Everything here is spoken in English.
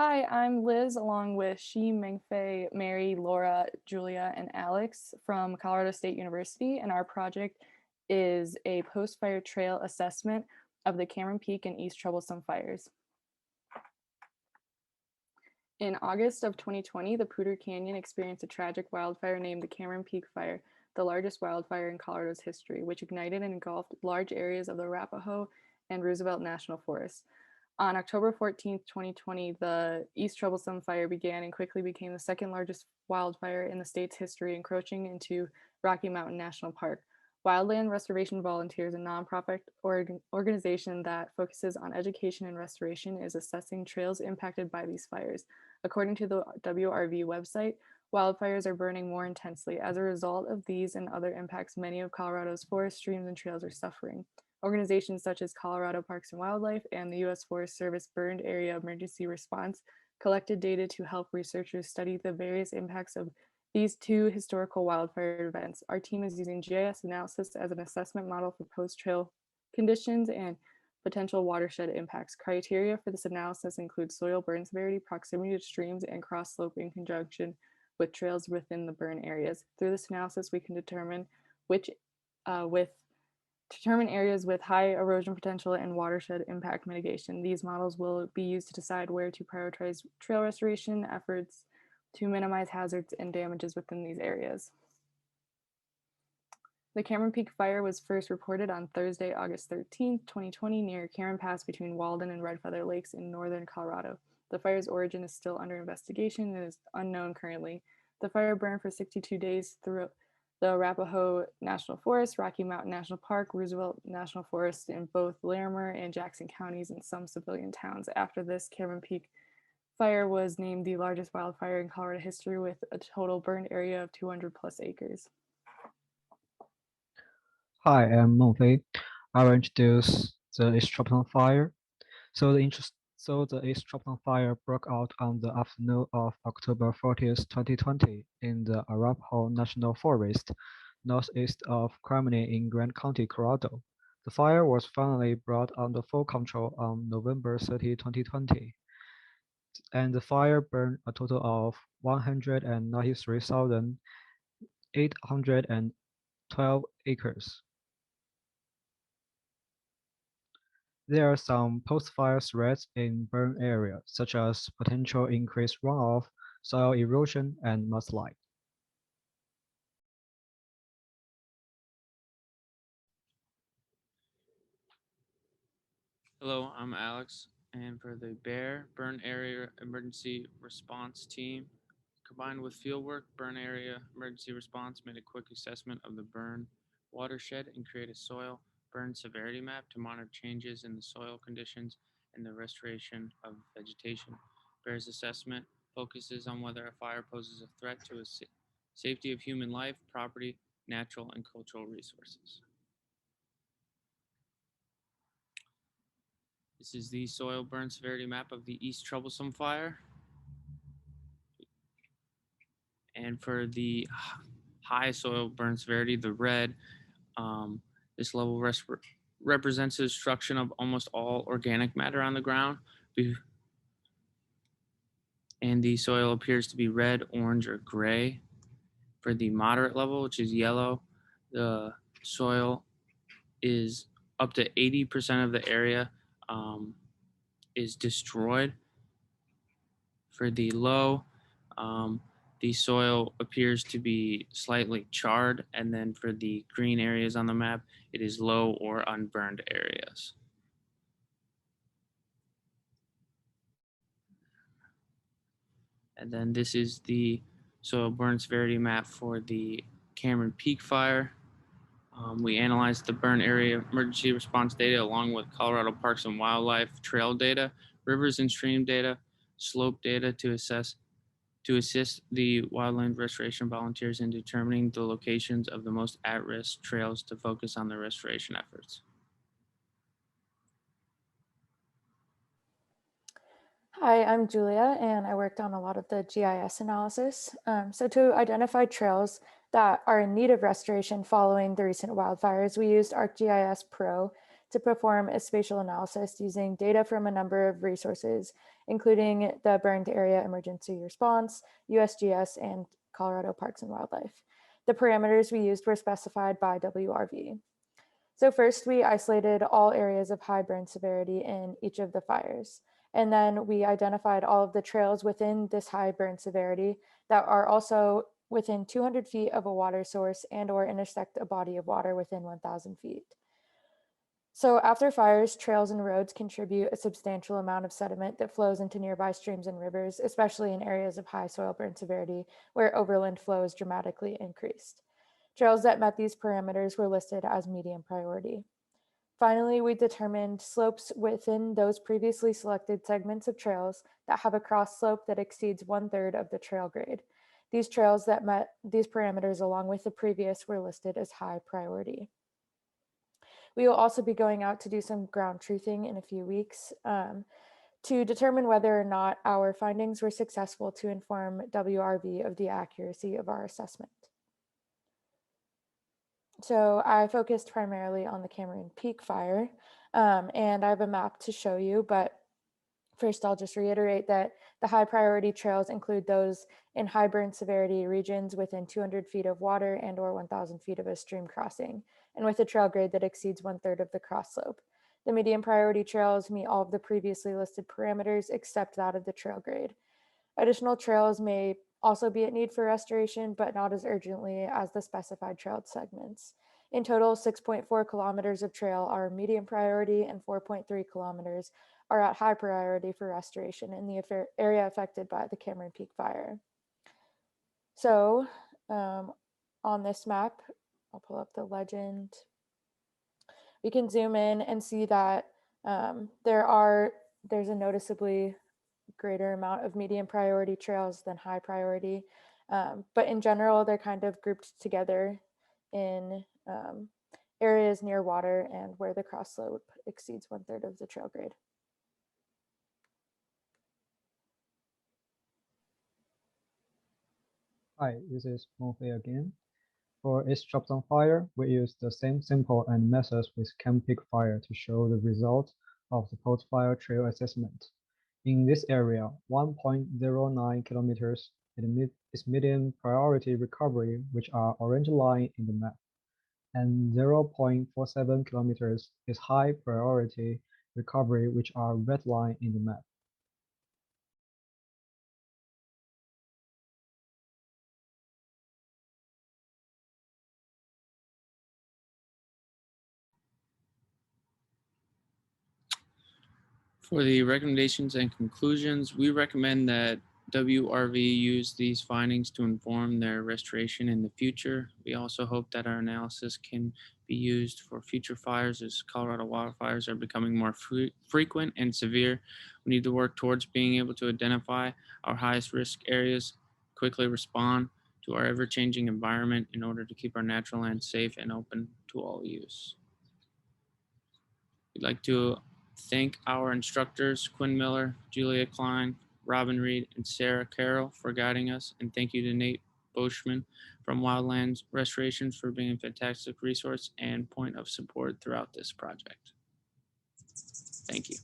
Hi, I'm Liz along with Shi, Mengfei, Mary, Laura, Julia, and Alex from Colorado State University, and our project is a post-fire trail assessment of the Cameron Peak and East Troublesome fires. In August of 2020, the Poudre Canyon experienced a tragic wildfire named the Cameron Peak Fire, the largest wildfire in Colorado's history, which ignited and engulfed large areas of the Arapahoe and Roosevelt National Forests. On October 14th, 2020, the East Troublesome Fire began and quickly became the second largest wildfire in the state's history, encroaching into Rocky Mountain National Park. Wildland Restoration Volunteers, a nonprofit organization that focuses on education and restoration, is assessing trails impacted by these fires. According to the WRV website, wildfires are burning more intensely. As a result of these and other impacts, many of Colorado's forests, streams, and trails are suffering. Organizations such as Colorado Parks and Wildlife and the U.S. Forest Service Burned Area Emergency Response collected data to help researchers study the various impacts of these two historical wildfire events. Our team is using GIS analysis as an assessment model for post-trail conditions and potential watershed impacts. Criteria for this analysis include soil burn severity, proximity to streams, and cross slope in conjunction with trails within the burn areas. Through this analysis, we can determine areas with high erosion potential and watershed impact mitigation. These models will be used to decide where to prioritize trail restoration efforts to minimize hazards and damages within these areas. The Cameron Peak Fire was first reported on Thursday, August 13th, 2020, near Cameron Pass between Walden and Red Feather Lakes in northern Colorado. The fire's origin is still under investigation and is unknown currently. The fire burned for 62 days through the Arapahoe National Forest, Rocky Mountain National Park, Roosevelt National Forest in both Larimer and Jackson counties, and some civilian towns. After this, Cameron Peak Fire was named the largest wildfire in Colorado history with a total burned area of 200 plus acres. Hi, I'm Mengfei. I will introduce the East Tropical Fire. The East Tropical Fire broke out on the afternoon of October 40th, 2020 in the Arapahoe National Forest, northeast of Cremini in Grant County, Colorado. The fire was finally brought under full control on November 30, 2020, and the fire burned a total of 193,812 acres. There are some post-fire threats in burn areas, such as potential increased runoff, soil erosion, and mudslide. Hello, I'm Alex, and for the Bear Burn Area Emergency Response Team, combined with fieldwork, Burn Area Emergency Response made a quick assessment of the burn watershed and create a soil burn severity map to monitor changes in the soil conditions and the restoration of vegetation. Bear's assessment focuses on whether a fire poses a threat to the safety of human life, property, natural, and cultural resources. This is the soil burn severity map of the East Troublesome Fire. And for the high soil burn severity, the red, this level represents the destruction of almost all organic matter on the ground. And the soil appears to be red, orange, or gray. For the moderate level, which is yellow, the soil is up to 80% of the area is destroyed. For the low, the soil appears to be slightly charred, and then for the green areas on the map, it is low or unburned areas. And then this is the soil burn severity map for the Cameron Peak Fire. We analyzed the burn area emergency response data along with Colorado Parks and Wildlife trail data, rivers and stream data, slope data to assist the wildland restoration volunteers in determining the locations of the most at-risk trails to focus on the restoration efforts. Hi, I'm Julia, and I worked on a lot of the GIS analysis. So to identify trails that are in need of restoration following the recent wildfires, we used ArcGIS Pro to perform a spatial analysis using data from a number of resources, including the Burned Area Emergency Response, USGS, and Colorado Parks and Wildlife. The parameters we used were specified by WRV. So first, we isolated all areas of high burn severity in each of the fires. And then we identified all of the trails within this high burn severity that are also within 200 feet of a water source and or intersect a body of water within 1,000 feet. So after fires, trails and roads contribute a substantial amount of sediment that flows into nearby streams and rivers, especially in areas of high soil burn severity where overland flow is dramatically increased. Trails that met these parameters were listed as medium priority. Finally, we determined slopes within those previously selected segments of trails that have a cross slope that exceeds 1/3 of the trail grade. These trails that met these parameters along with the previous were listed as high priority. We will also be going out to do some ground truthing in a few weeks to determine whether or not our findings were successful to inform WRV of the accuracy of our assessment. So I focused primarily on the Cameron Peak fire, and I have a map to show you, but first I'll just reiterate that the high priority trails include those in high burn severity regions within 200 feet of water and or 1,000 feet of a stream crossing, and with a trail grade that exceeds 1/3 of the cross slope. The medium priority trails meet all of the previously listed parameters except that of the trail grade. Additional trails may also be at need for restoration, but not as urgently as the specified trail segments. In total, 6.4 kilometers of trail are medium priority and 4.3 kilometers are at high priority for restoration in the area affected by the Cameron Peak fire. So on this map, I'll pull up the legend. We can zoom in and see that there's a noticeably greater amount of medium priority trails than high priority. But in general, they're kind of grouped together in areas near water and where the cross slope exceeds 1/3 of the trail grade. Hi, this is Monfei again. For East Chopton fire, we used the same simple and methods with Cam Peak fire to show the result of the post-fire trail assessment. In this area, 1.09 kilometers is medium priority recovery, which are orange line in the map, and 0.47 kilometers is high priority recovery, which are red line in the map. For the recommendations and conclusions, we recommend that WRV use these findings to inform their restoration in the future. We also hope that our analysis can be used for future fires as Colorado wildfires are becoming more frequent and severe. We need to work towards being able to identify our highest risk areas, quickly respond to our ever-changing environment in order to keep our natural land safe and open to all use. We'd like to thank our instructors, Quinn Miller, Julia Klein, Robin Reed, and Sarah Carroll for guiding us. And thank you to Nate Boschman from Wildlands Restorations for being a fantastic resource and point of support throughout this project. Thank you.